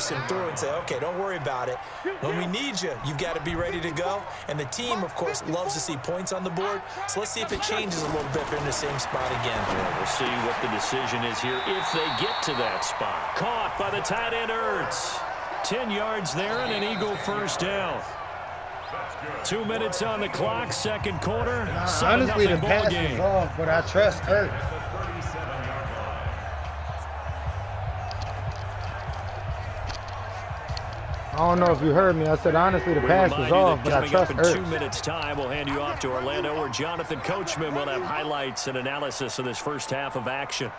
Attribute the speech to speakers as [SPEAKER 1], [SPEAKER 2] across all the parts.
[SPEAKER 1] force him through and say, okay, don't worry about it. When we need you, you've got to be ready to go. And the team, of course, loves to see points on the board. So let's see if it changes a little bit if they're in the same spot again.
[SPEAKER 2] Yeah, we'll see what the decision is here if they get to that spot. Caught by the tight end, Ertz. 10 yards there and an Eagle first down. 2 minutes on the clock, second quarter.
[SPEAKER 3] Honestly, the pass is off, but I trust Ertz. I don't know if you heard me. I said, honestly, the pass is off, but I trust Ertz.
[SPEAKER 2] In 2 minutes' time, we'll hand you off to Orlando, where Jonathan Coachman will have highlights and analysis of this first half of action.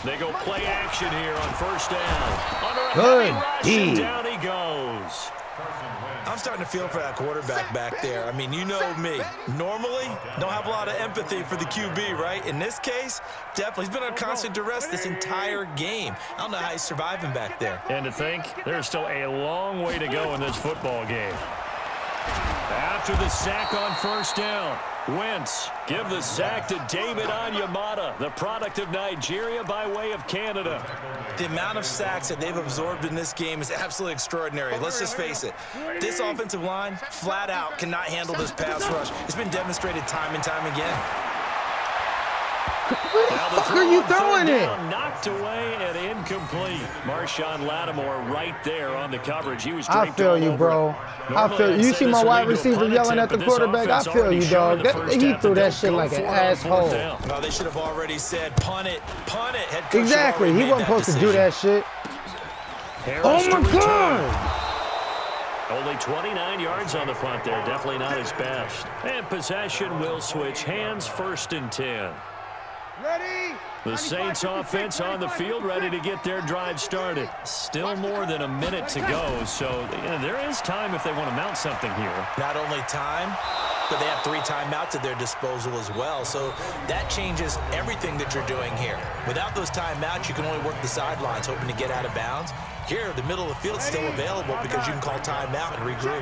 [SPEAKER 2] They go play action here on first down.
[SPEAKER 3] Good
[SPEAKER 2] D. Down he goes.
[SPEAKER 1] I'm starting to feel for that quarterback back there. I mean, you know me. Normally, don't have a lot of empathy for the QB, right? In this case, definitely. He's been on constant duress this entire game. I don't know how he's surviving back there.
[SPEAKER 2] And to think, there's still a long way to go in this football game. After the sack on first down, Wentz give the sack to David Onyemata, the product of Nigeria by way of Canada.
[SPEAKER 1] The amount of sacks that they've absorbed in this game is absolutely extraordinary. Let's just face it. This offensive line, flat out, cannot handle this pass rush. It's been demonstrated time and time again.
[SPEAKER 3] Where the fuck are you throwing it?
[SPEAKER 2] Knocked away and incomplete. Marshawn Lattimore right there on the coverage. He was
[SPEAKER 3] I feel you, bro. I feel you. You see my wide receiver yelling at the quarterback? I feel you, dog. He threw that shit like an asshole.
[SPEAKER 1] No, they should have already said, punt it, punt it. Head coach
[SPEAKER 3] exactly. He wasn't supposed to do that shit. Oh, my God.
[SPEAKER 2] Only 29 yards on the punt there. Definitely not his best. And possession will switch hands, 1st and 10.
[SPEAKER 4] Ready?
[SPEAKER 2] The Saints offense on the field, ready to get their drive started. Still more than a minute to go, so there is time if they want to mount something here.
[SPEAKER 1] Not only time, but they have 3 timeouts at their disposal as well, so that changes everything that you're doing here. Without those timeouts, you can only work the sidelines, hoping to get out of bounds. Here, the middle of the field is still available because you can call timeout and regroup.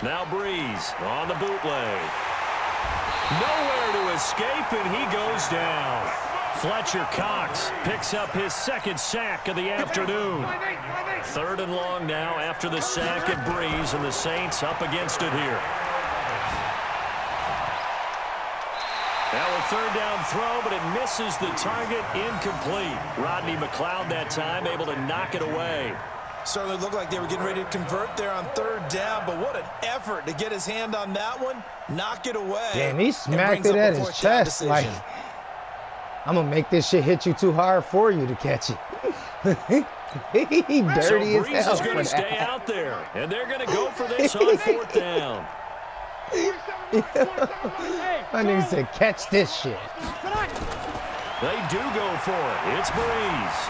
[SPEAKER 2] Now Breeze on the bootleg. Nowhere to escape, and he goes down. Fletcher Cox picks up his 2nd sack of the afternoon. 3rd and long now after the sack at Breeze, and the Saints up against it here. Now a 3rd down throw, but it misses the target, incomplete. Rodney McLeod that time able to knock it away.
[SPEAKER 1] Certainly looked like they were getting ready to convert there on 3rd down, but what an effort to get his hand on that one, knock it away.
[SPEAKER 3] Damn, he smacked it at his chest like, I'm going to make this shit hit you too hard for you to catch it. He dirty
[SPEAKER 2] so
[SPEAKER 3] as hell.
[SPEAKER 2] Breeze is going to stay out there, and they're going to go for this on 4th down.
[SPEAKER 3] My nigga said, catch this shit.
[SPEAKER 2] They do go for it. It's Breeze.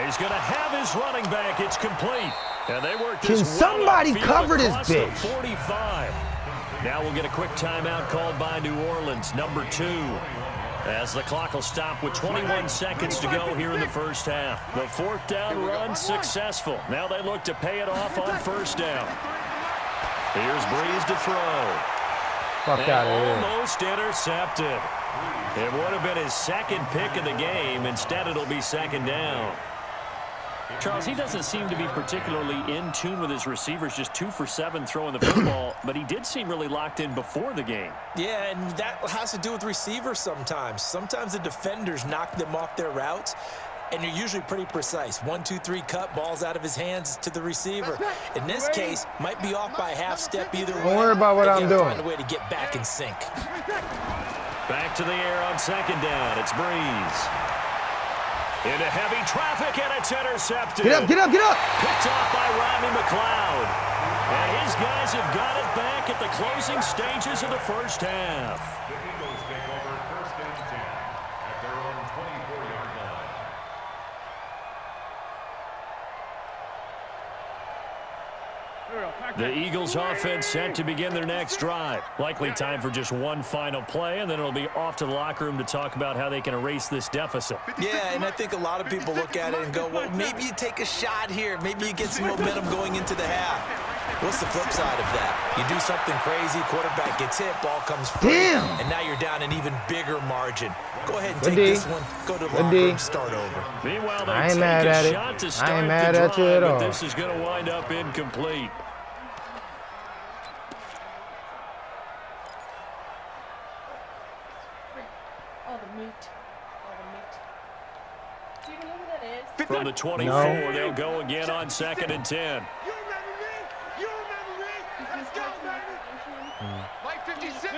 [SPEAKER 2] He's going to have his running back. It's complete. And they work this.
[SPEAKER 3] Can somebody cover this bitch?
[SPEAKER 2] 45. Now we'll get a quick timeout called by New Orleans, number 2. As the clock will stop with 21 seconds to go here in the first half. The 4th down run successful. Now they look to pay it off on 1st down. Here's Breeze to throw.
[SPEAKER 3] Fuck out of here.
[SPEAKER 2] Almost intercepted. It would have been his 2nd pick of the game. Instead, it'll be 2nd down. Charles, he doesn't seem to be particularly in tune with his receivers, just 2 for 7 throwing the football, but he did seem really locked in before the game.
[SPEAKER 1] Yeah, and that has to do with receivers sometimes. Sometimes the defenders knock them off their routes, and they're usually pretty precise. 1, 2, 3 cut, balls out of his hands to the receiver. In this case, might be off by a half step either way.
[SPEAKER 3] Don't worry about what I'm doing.
[SPEAKER 1] Find a way to get back in sync.
[SPEAKER 2] Back to the air on 2nd down. It's Breeze. Into heavy traffic, and it's intercepted.
[SPEAKER 3] Get up, get up, get up.
[SPEAKER 2] Picked off by Rodney McLeod. And his guys have got it back at the closing stages of the first half.
[SPEAKER 5] The Eagles take over 1st and 10 at their own 24-yard line.
[SPEAKER 2] The Eagles offense set to begin their next drive. Likely time for just one final play, and then it'll be off to the locker room to talk about how they can erase this deficit.
[SPEAKER 1] Yeah, and I think a lot of people look at it and go, well, maybe you take a shot here. Maybe you get some momentum going into the half. What's the flip side of that? You do something crazy, quarterback gets hit, ball comes free, and now you're down an even bigger margin. Go ahead and take this one, go to the locker room, start over.
[SPEAKER 2] Meanwhile, they
[SPEAKER 3] I ain't mad
[SPEAKER 2] take
[SPEAKER 3] at
[SPEAKER 2] a
[SPEAKER 3] it.
[SPEAKER 2] shot to
[SPEAKER 3] I
[SPEAKER 2] start
[SPEAKER 3] ain't
[SPEAKER 2] the
[SPEAKER 3] mad at you
[SPEAKER 2] drive,
[SPEAKER 3] at
[SPEAKER 2] but
[SPEAKER 3] all.
[SPEAKER 2] this is going to wind up incomplete.
[SPEAKER 4] All the meat. Do you know who that is?
[SPEAKER 2] From the 24,
[SPEAKER 3] No.
[SPEAKER 2] they'll go again on 2nd and 10.
[SPEAKER 6] You remember me? You remember me? Let's go, baby! Mike 56.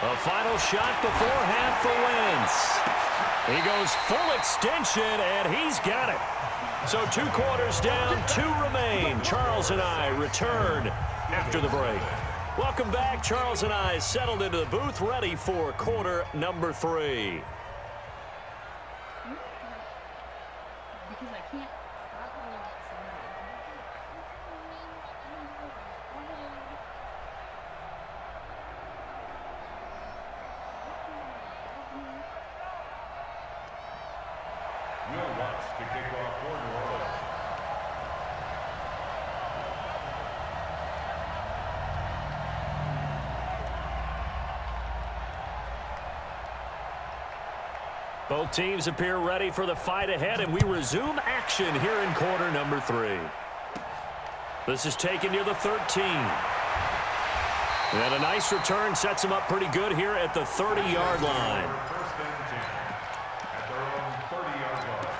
[SPEAKER 2] A final shot before half for Wentz. He goes full extension, and he's got it. So 2 quarters down, 2 remain. Charles and I return after the break. Welcome back. Charles and I settled into the booth, ready for quarter number 3.
[SPEAKER 4] Because I can't.
[SPEAKER 5] Will Lutz to kick off for New Orleans.
[SPEAKER 2] Both teams appear ready for the fight ahead, and we resume action here in quarter number 3. This is taken near the 13. And a nice return sets him up pretty good here at the 30-yard line.
[SPEAKER 5] First and 10 at their own 30-yard line.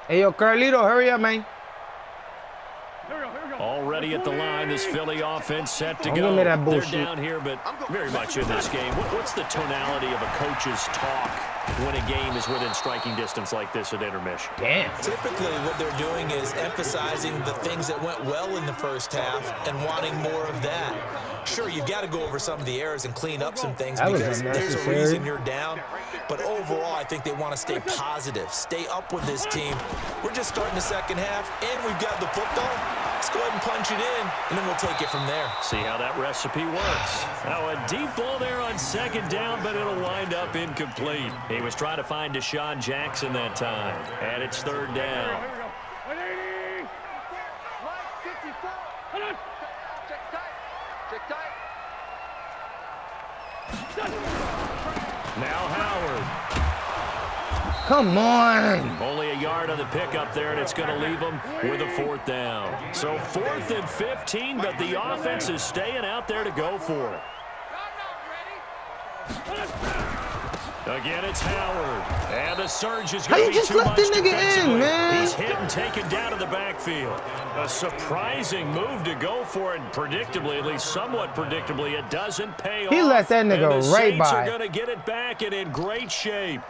[SPEAKER 3] Hey, yo, Carlito, hurry up, man.
[SPEAKER 2] Already at the line, this Philly offense set to
[SPEAKER 3] Don't
[SPEAKER 2] go.
[SPEAKER 3] give me that
[SPEAKER 2] They're
[SPEAKER 3] bullshit.
[SPEAKER 2] down here, but very much in this game. What's the tonality of a coach's talk when a game is within striking distance like this at intermission?
[SPEAKER 3] Damn.
[SPEAKER 1] Typically, what they're doing is emphasizing the things that went well in the first half and wanting more of that. Sure, you've got to go over some of the errors and clean up some things
[SPEAKER 3] That was
[SPEAKER 1] because there's a
[SPEAKER 3] unnecessary.
[SPEAKER 1] reason you're down. But overall, I think they want to stay positive, stay up with this team. We're just starting the second half, and we've got the football. Let's go ahead and punch it in, and then we'll take it from there.
[SPEAKER 2] See how that recipe works. Now a deep ball there on 2nd down, but it'll wind up incomplete. He was trying to find Deshaun Jackson that time, and it's 3rd down. Now Howard.
[SPEAKER 3] Come on.
[SPEAKER 2] Only a yard on the pickup there, and it's going to leave them with a 4th down. So 4th and 15, but the offense is staying out there to go for it. Again, it's Howard. And the surge is going to be
[SPEAKER 3] just
[SPEAKER 2] too
[SPEAKER 3] let
[SPEAKER 2] much
[SPEAKER 3] the nigga in,
[SPEAKER 2] defensively.
[SPEAKER 3] man?
[SPEAKER 2] He's hit and taken down to the backfield. A surprising move to go for it. Predictably, at least somewhat predictably, it doesn't pay off.
[SPEAKER 3] He let that nigga
[SPEAKER 2] and the
[SPEAKER 3] right
[SPEAKER 2] Saints
[SPEAKER 3] by.
[SPEAKER 2] are going to get it back and in great shape.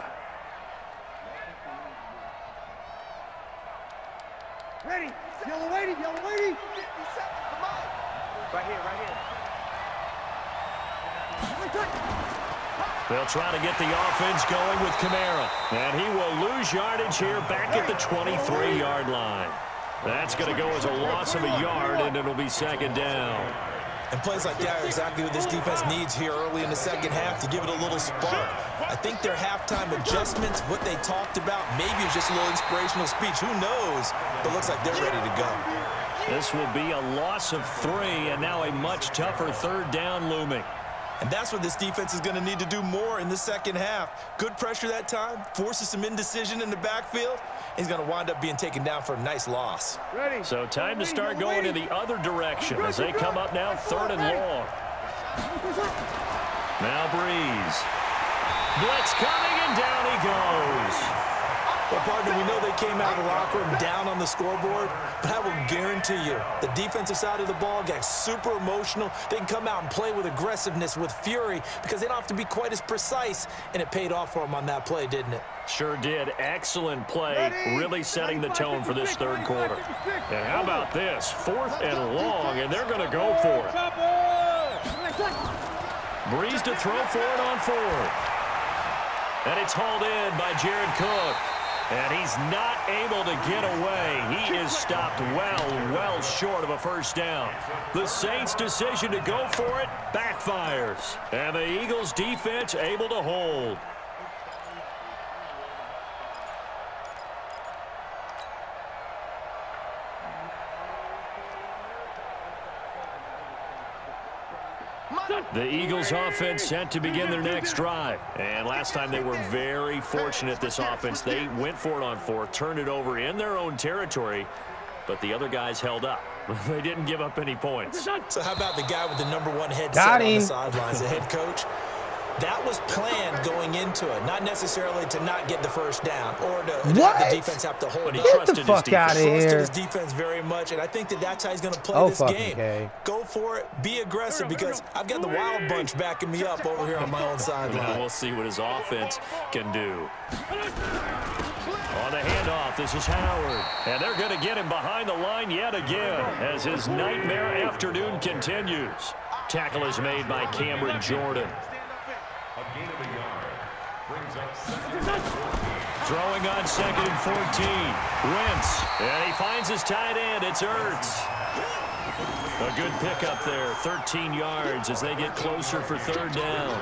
[SPEAKER 6] Ready? Yellow lady, yellow lady. 57, come on. Right here, right here.
[SPEAKER 2] They'll try to get the offense going with Kamara. And he will lose yardage here back at the 23-yard line. That's going to go as a loss of a yard, and it'll be 2nd down.
[SPEAKER 1] And plays like that are exactly what this defense needs here early in the second half to give it a little spark. I think their halftime adjustments, what they talked about, maybe it's just a little inspirational speech. Who knows? But looks like they're ready to go.
[SPEAKER 2] This will be a loss of 3, and now a much tougher 3rd down looming.
[SPEAKER 1] And that's what this defense is going to need to do more in the second half. Good pressure that time, forces some indecision in the backfield. He's going to wind up being taken down for a nice loss.
[SPEAKER 6] Ready?
[SPEAKER 2] So time to start going in the other direction as they come up now 3rd and long. Now Breeze. Blitz coming, and down he goes.
[SPEAKER 1] Well, partner, we know they came out of the locker room down on the scoreboard, but I will guarantee you the defensive side of the ball got super emotional. They can come out and play with aggressiveness, with fury, because they don't have to be quite as precise, and it paid off for them on that play, didn't it?
[SPEAKER 2] Sure did. Excellent play, really setting the tone for this 3rd quarter. And how about this? 4th and long, and they're going to go for it. Breeze to throw for it on 4th. And it's hauled in by Jared Cook. And he's not able to get away. He is stopped well short of a first down. The Saints' decision to go for it backfires. And the Eagles' defense able to hold. The Eagles offense set to begin their next drive. And last time they were very fortunate, this offense. They went for it on fourth, turned it over in their own territory, but the other guys held up. They didn't give up any points.
[SPEAKER 1] So how about the guy with the #1 headset on the sidelines, the head coach? That was planned going into it, not necessarily to not get the first down or to have the defense have to hold
[SPEAKER 2] but he
[SPEAKER 1] up.
[SPEAKER 2] trusted
[SPEAKER 3] Get the fuck out of here.
[SPEAKER 1] Trusted his defense very much, and I think that's how he's going to play this game.
[SPEAKER 3] Okay.
[SPEAKER 1] Go for it, be aggressive, because I've got the Wild Bunch backing me up over here on my own sideline.
[SPEAKER 2] We'll see what his offense can do. On the handoff, this is Howard. And they're going to get him behind the line yet again as his nightmare afternoon continues. Tackle is made by Cameron Jordan.
[SPEAKER 5] A gain of a yard. Brings up second.
[SPEAKER 2] Throwing on 2nd and 14. Wentz. And he finds his tight end. It's Ertz. A good pickup there. 13 yards as they get closer for 3rd down.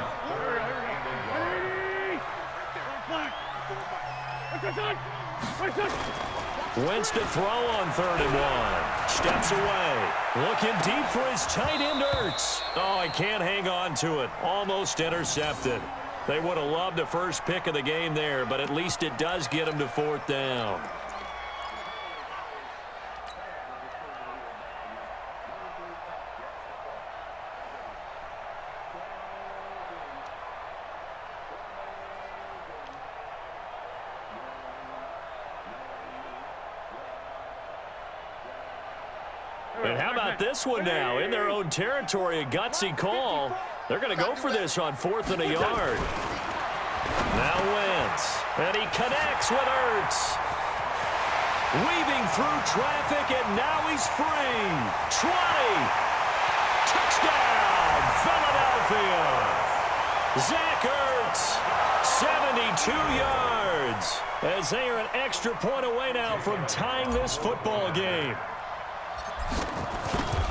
[SPEAKER 2] Wentz to throw on 3rd and 1. Steps away. Looking deep for his tight end, Ertz. Oh, he can't hang on to it. Almost intercepted. They would have loved the first pick of the game there, but at least it does get him to 4th down. And how about this one now? In their own territory, a gutsy call. They're going to go for this on 4th and a yard. Now Wentz. And he connects with Ertz. Weaving through traffic, and now he's free. 20. Touchdown, Philadelphia. Zach Ertz, 72 yards. As they are an extra point away now from tying this football game.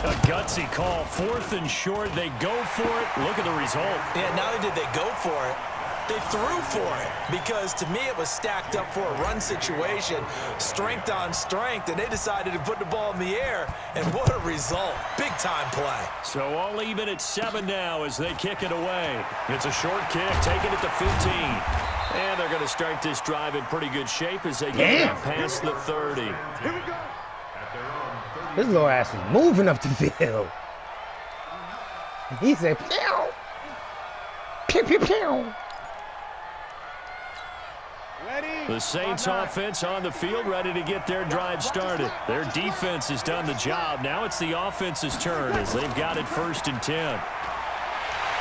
[SPEAKER 2] A gutsy call, 4th and short. They go for it. Look at the result.
[SPEAKER 1] Yeah, not only did they go for it, they threw for it, because to me it was stacked up for a run situation, strength on strength, and they decided to put the ball in the air, and what a result. Big-time play.
[SPEAKER 2] So all even at 7 now as they kick it away. It's a short kick, taking it to 15. And they're going to start this drive in pretty good shape as they get past the 30.
[SPEAKER 6] Here we go.
[SPEAKER 3] His little ass is moving up the field. He said, pew! Pew, pew, pew!
[SPEAKER 2] The Saints offense on the field, ready to get their drive started. Their defense has done the job. Now it's the offense's turn as they've got it 1st and 10.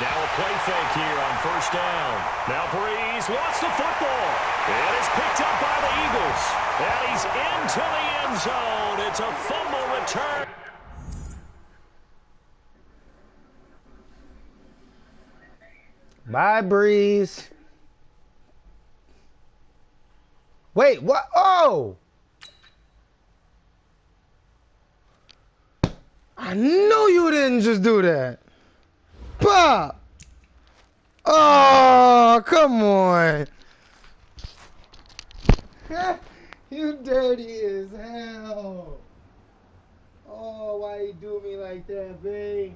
[SPEAKER 2] Now a play fake here on 1st down. Now Breeze lost the football. It is picked up by the Eagles. And he's into the end zone. It's a fumble return.
[SPEAKER 3] Bye, Breeze. Wait, what? Oh! I knew you didn't just do that. Pop! Oh, come on. You dirty as hell. Oh, why you do me like that, babe?